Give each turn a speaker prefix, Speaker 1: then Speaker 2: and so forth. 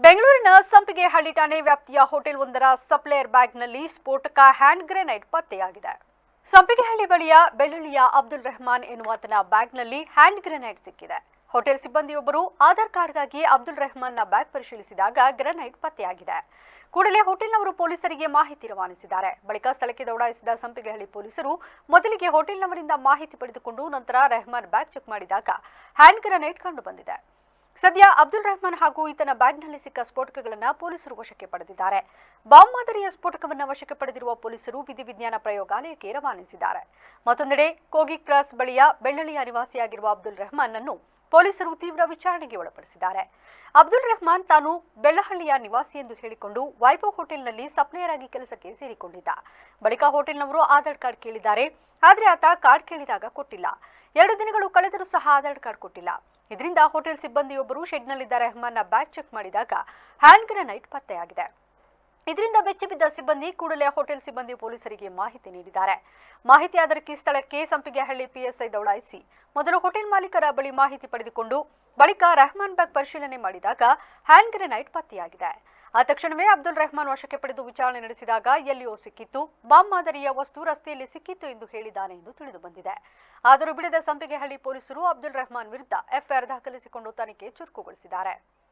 Speaker 1: ಬೆಂಗಳೂರಿನ ಸಂಪಿಗೆಹಳ್ಳಿ ಠಾಣೆ ವ್ಯಾಪ್ತಿಯ ಹೋಟೆಲ್ ಒಂದರ ಸಪ್ಲೈಯರ್ ಬ್ಯಾಗ್ನಲ್ಲಿ ಸ್ಫೋಟಕ ಹ್ಯಾಂಡ್ ಗ್ರೆನೇಡ್ ಪತ್ತೆಯಾಗಿದೆ. ಸಂಪಿಗೆಹಳ್ಳಿ ಬಳಿಯ ಬೆಳ್ಳಳ್ಳಿಯ ಅಬ್ದುಲ್ ರೆಹಮಾನ್ ಎನ್ನುವಾತನ ಬ್ಯಾಗ್ನಲ್ಲಿ ಹ್ಯಾಂಡ್ ಗ್ರೆನೇಡ್ ಸಿಕ್ಕಿದೆ. ಹೋಟೆಲ್ ಸಿಬ್ಬಂದಿಯೊಬ್ಬರು ಆಧಾರ್ ಕಾರ್ಡ್ಗಾಗಿ ಅಬ್ದುಲ್ ರೆಹಮಾನ್ನ ಬ್ಯಾಗ್ ಪರಿಶೀಲಿಸಿದಾಗ ಗ್ರೆನೇಡ್ ಪತ್ತೆಯಾಗಿದೆ. ಕೂಡಲೇ ಹೋಟೆಲ್ನವರು ಪೊಲೀಸರಿಗೆ ಮಾಹಿತಿ ರವಾನಿಸಿದ್ದಾರೆ. ಬಳಿಕ ಸ್ಥಳಕ್ಕೆ ದೌಡಾಯಿಸಿದ ಸಂಪಿಗೆಹಳ್ಳಿ ಪೊಲೀಸರು ಮೊದಲಿಗೆ ಹೋಟೆಲ್ನವರಿಂದ ಮಾಹಿತಿ ಪಡೆದುಕೊಂಡು ನಂತರ ರೆಹಮಾನ್ ಬ್ಯಾಗ್ ಚೆಕ್ ಮಾಡಿದಾಗ ಹ್ಯಾಂಡ್ ಗ್ರೆನೇಡ್ ಕಂಡುಬಂದಿದೆ. ಸದ್ಯ ಅಬ್ದುಲ್ ರೆಹಮಾನ್ ಹಾಗೂ ಈತನ ಬ್ಯಾಗ್ನಲ್ಲಿ ಸಿಕ್ಕ ಸ್ಫೋಟಕಗಳನ್ನು ಪೊಲೀಸರು ವಶಕ್ಕೆ ಪಡೆದಿದ್ದಾರೆ. ಬಾಂಬ್ ಮಾದರಿಯ ಸ್ಫೋಟಕವನ್ನು ವಶಕ್ಕೆ ಪಡೆದಿರುವ ಪೊಲೀಸರು ವಿಧಿವಿಜ್ಞಾನ ಪ್ರಯೋಗಾಲಯಕ್ಕೆ ರವಾನಿಸಿದ್ದಾರೆ. ಮತ್ತೊಂದೆಡೆ ಕೋಗಿ ಕ್ರಾಸ್ ಬಳಿಯ ಬೆಳ್ಳಳ್ಳಿಯ ನಿವಾಸಿಯಾಗಿರುವ ಅಬ್ದುಲ್ ರೆಹಮಾನ್ ಅನ್ನು ಪೊಲೀಸರು ತೀವ್ರ ವಿಚಾರಣೆಗೆ ಒಳಪಡಿಸಿದ್ದಾರೆ. ಅಬ್ದುಲ್ ರೆಹಮಾನ್ ತಾನು ಬೆಳ್ಳಹಳ್ಳಿಯ ನಿವಾಸಿ ಎಂದು ಹೇಳಿಕೊಂಡು ವೈಭವ್ ಹೋಟೆಲ್ನಲ್ಲಿ ಸಪ್ಲೈಯರ್ ಆಗಿ ಕೆಲಸಕ್ಕೆ ಸೇರಿಕೊಂಡಿದ್ದ. ಬಳಿಕ ಹೋಟೆಲ್ನವರು ಆಧಾರ್ ಕಾರ್ಡ್ ಕೇಳಿದ್ದಾರೆ. ಆದರೆ ಆತ ಕಾರ್ಡ್ ಕೇಳಿದಾಗ ಕೊಟ್ಟಿಲ್ಲ. 2 ದಿನಗಳು ಕಳೆದರೂ ಸಹ ಆಧಾರ್ ಕಾರ್ಡ್ ಕೊಟ್ಟಿಲ್ಲ. ಇದರಿಂದ ಹೋಟೆಲ್ ಸಿಬ್ಬಂದಿಯೊಬ್ಬರು ಶೆಡ್ನಲ್ಲಿದ್ದ ರೆಹಮಾನ್ನ ಬ್ಯಾಗ್ ಚೆಕ್ ಮಾಡಿದಾಗ ಹ್ಯಾಂಡ್ ಗ್ರೆನೇಡ್ ಪತ್ತೆಯಾಗಿದೆ. ಇದರಿಂದ ಬೆಚ್ಚಿಬಿದ್ದ ಸಿಬ್ಬಂದಿ ಕೂಡಲೇ ಹೋಟೆಲ್ ಸಿಬ್ಬಂದಿ ಪೊಲೀಸರಿಗೆ ಮಾಹಿತಿ ನೀಡಿದ್ದಾರೆ. ಮಾಹಿತಿ ಆಧಾರಕ್ಕೆ ಸ್ಥಳಕ್ಕೆ ಸಂಪಿಗೆಹಳ್ಳಿ ಪಿಎಸ್ಐ ದೌಡಾಯಿಸಿ ಮೊದಲು ಹೋಟೆಲ್ ಮಾಲೀಕರ ಬಳಿ ಮಾಹಿತಿ ಪಡೆದುಕೊಂಡು ಬಳಿಕ ರೆಹಮಾನ್ ಬ್ಯಾಗ್ ಪರಿಶೀಲನೆ ಮಾಡಿದಾಗ ಹ್ಯಾಂಡ್ ಗ್ರೆನೇಡ್ ಪತ್ತೆಯಾಗಿದೆ. ಆ ತಕ್ಷಣವೇ ಅಬ್ದುಲ್ ರೆಹಮಾನ್ ವಶಕ್ಕೆ ಪಡೆದು ವಿಚಾರಣೆ ನಡೆಸಿದಾಗ ಎಲ್ಲಿಯೋ ಸಿಕ್ಕಿತ್ತು, ಬಾಂಬ್ ಮಾದರಿಯ ವಸ್ತು ರಸ್ತೆಯಲ್ಲಿ ಸಿಕ್ಕಿತ್ತು ಎಂದು ಹೇಳಿದ್ದಾನೆ ಎಂದು ತಿಳಿದು ಬಂದಿದೆ. ಆದರೂ ಬಿಡದ ಸಂಪಿಗೆಹಳ್ಳಿ ಪೊಲೀಸರು ಅಬ್ದುಲ್ ರೆಹಮಾನ್ ವಿರುದ್ಧ ಎಫ್ಐಆರ್ ದಾಖಲಿಸಿಕೊಂಡು ತನಿಖೆ ಚುರುಕುಗೊಳಿಸಿದ್ದಾರೆ.